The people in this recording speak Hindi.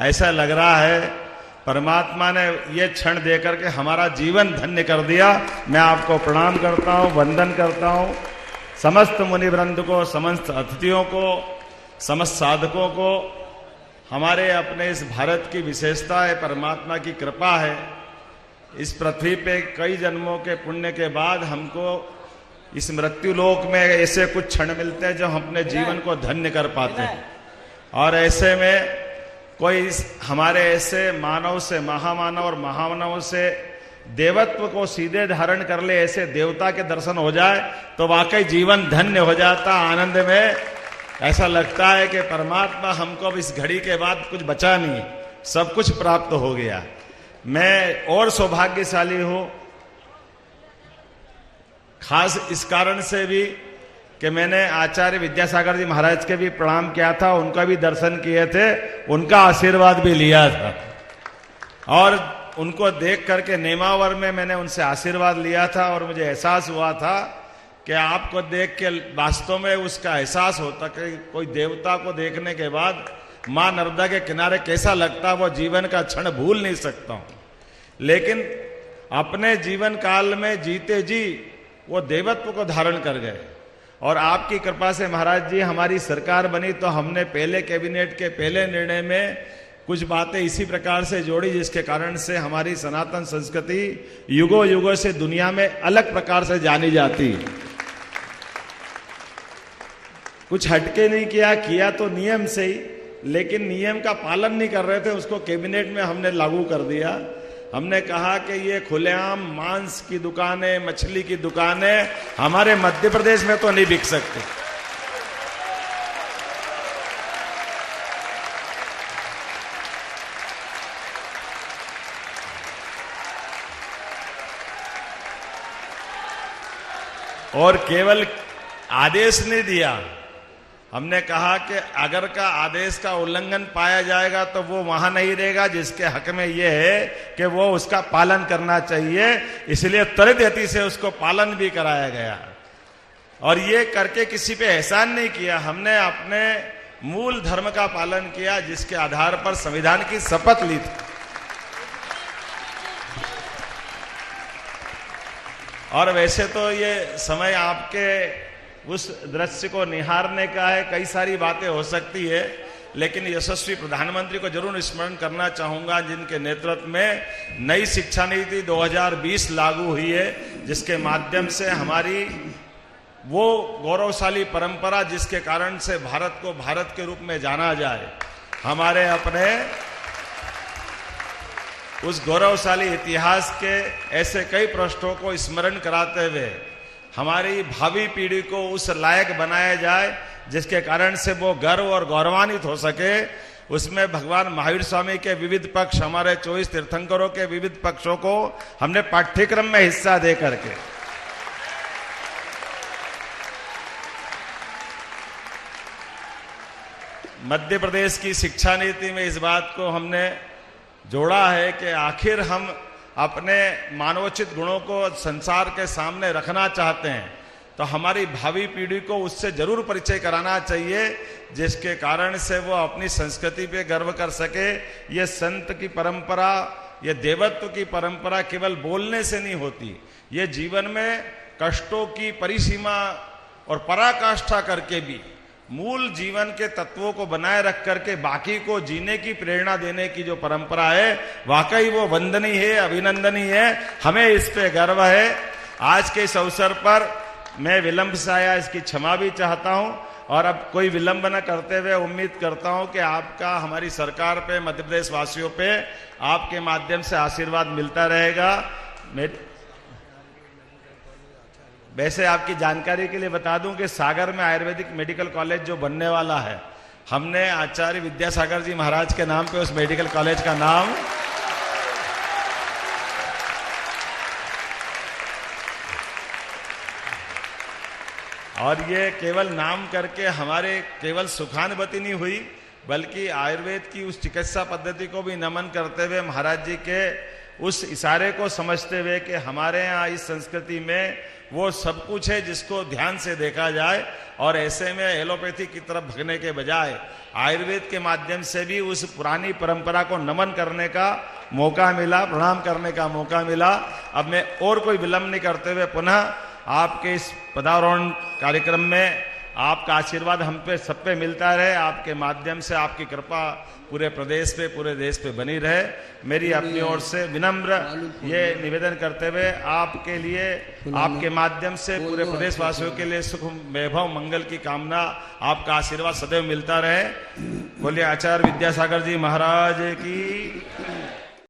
ऐसा लग रहा है परमात्मा ने ये क्षण देकर के हमारा जीवन धन्य कर दिया। मैं आपको प्रणाम करता हूँ, वंदन करता हूँ, समस्त मुनिवृंद को, समस्त अतिथियों को, समस्त साधकों को। हमारे अपने इस भारत की विशेषता है, परमात्मा की कृपा है। इस पृथ्वी पे कई जन्मों के पुण्य के बाद हमको इस मृत्यु लोक में ऐसे कुछ क्षण मिलते हैं जो हम अपने जीवन को धन्य कर पाते हैं। और ऐसे में कोई हमारे ऐसे मानव से, महामानव और महामानव से देवत्व को सीधे धारण कर ले, ऐसे देवता के दर्शन हो जाए तो वाकई जीवन धन्य हो जाता। आनंद में ऐसा लगता है कि परमात्मा हमको अब इस घड़ी के बाद कुछ बचा नहीं, सब कुछ प्राप्त हो गया। मैं और सौभाग्यशाली हूं, खास इस कारण से भी कि मैंने आचार्य विद्यासागर जी महाराज के भी प्रणाम किया था, उनका भी दर्शन किए थे, उनका आशीर्वाद भी लिया था और उनको देख करके नेमावर में मैंने उनसे आशीर्वाद लिया था। और मुझे एहसास हुआ था कि आपको देख के वास्तव में उसका एहसास होता कि कोई देवता को देखने के बाद मां नर्मदा के किनारे कैसा लगता, वो जीवन का क्षण भूल नहीं सकता हूं। लेकिन अपने जीवन काल में जीते जी वो देवत्व को धारण कर गए और आपकी कृपा से महाराज जी हमारी सरकार बनी तो हमने पहले कैबिनेट के पहले निर्णय में कुछ बातें इसी प्रकार से जोड़ी जिसके कारण से हमारी सनातन संस्कृति युगों युगों से दुनिया में अलग प्रकार से जानी जाती है। कुछ हटके नहीं किया तो नियम से ही, लेकिन नियम का पालन नहीं कर रहे थे, उसको कैबिनेट में हमने लागू कर दिया। हमने कहा कि ये खुलेआम मांस की दुकानें, मछली की दुकानें हमारे मध्य प्रदेश में तो नहीं बिक सकती। और केवल आदेश नहीं दिया, हमने कहा कि अगर का आदेश का उल्लंघन पाया जाएगा तो वो वहां नहीं रहेगा जिसके हक में ये है कि वो उसका पालन करना चाहिए। इसलिए त्वरित गति से उसको पालन भी कराया गया और ये करके किसी पे एहसान नहीं किया। हमने अपने मूल धर्म का पालन किया जिसके आधार पर संविधान की शपथ ली थी। और वैसे तो ये समय आपके उस दृश्य को निहारने का है, कई सारी बातें हो सकती है, लेकिन यशस्वी प्रधानमंत्री को जरूर स्मरण करना चाहूंगा जिनके नेतृत्व में नई शिक्षा नीति 2020 लागू हुई है, जिसके माध्यम से हमारी वो गौरवशाली परंपरा जिसके कारण से भारत को भारत के रूप में जाना जाए, हमारे अपने उस गौरवशाली इतिहास के ऐसे कई पृष्ठों को स्मरण कराते हुए हमारी भावी पीढ़ी को उस लायक बनाया जाए जिसके कारण से वो गर्व और गौरवान्वित हो सके। उसमें भगवान महावीर स्वामी के विविध पक्ष, हमारे 24 तीर्थंकरों के विविध पक्षों को हमने पाठ्यक्रम में हिस्सा दे करके मध्य प्रदेश की शिक्षा नीति में इस बात को हमने जोड़ा है कि आखिर हम अपने मानवोचित गुणों को संसार के सामने रखना चाहते हैं तो हमारी भावी पीढ़ी को उससे जरूर परिचय कराना चाहिए जिसके कारण से वो अपनी संस्कृति पे गर्व कर सके। ये संत की परंपरा, ये देवत्व की परंपरा केवल बोलने से नहीं होती, ये जीवन में कष्टों की परिसीमा और पराकाष्ठा करके भी मूल जीवन के तत्वों को बनाए रख करके बाकी को जीने की प्रेरणा देने की जो परंपरा है, वाकई वो वंदनीय है, अभिनंदनीय है। हमें इस पे गर्व है। आज के इस अवसर पर मैं विलंब से आया, इसकी क्षमा भी चाहता हूं और अब कोई विलंब न करते हुए उम्मीद करता हूं कि आपका हमारी सरकार पे, मध्य प्रदेश वासियों पे आपके माध्यम से आशीर्वाद मिलता रहेगा। वैसे आपकी जानकारी के लिए बता दूं कि सागर में आयुर्वेदिक मेडिकल कॉलेज जो बनने वाला है, हमने आचार्य विद्यासागर जी महाराज के नाम पे उस मेडिकल कॉलेज का नाम और ये केवल नाम करके हमारे केवल सुखानुभूति नहीं हुई, बल्कि आयुर्वेद की उस चिकित्सा पद्धति को भी नमन करते हुए महाराज जी के उस इशारे को समझते हुए कि हमारे यहाँ इस संस्कृति में वो सब कुछ है जिसको ध्यान से देखा जाए, और ऐसे में एलोपैथी की तरफ भगने के बजाय आयुर्वेद के माध्यम से भी उस पुरानी परंपरा को नमन करने का मौका मिला, प्रणाम करने का मौका मिला। अब मैं और कोई विलंब नहीं करते हुए पुनः आपके इस पदारोहण कार्यक्रम में आपका आशीर्वाद हम पे सब पे मिलता रहे, आपके माध्यम से आपकी कृपा पूरे प्रदेश पे, पूरे देश पे बनी रहे। मेरी अपनी ओर से विनम्र ये निवेदन करते हुए आपके लिए, आपके माध्यम से पूरे प्रदेशवासियों के लिए सुख, वैभव, मंगल की कामना, आपका आशीर्वाद सदैव मिलता रहे। बोलिए आचार्य विद्यासागर जी महाराज की।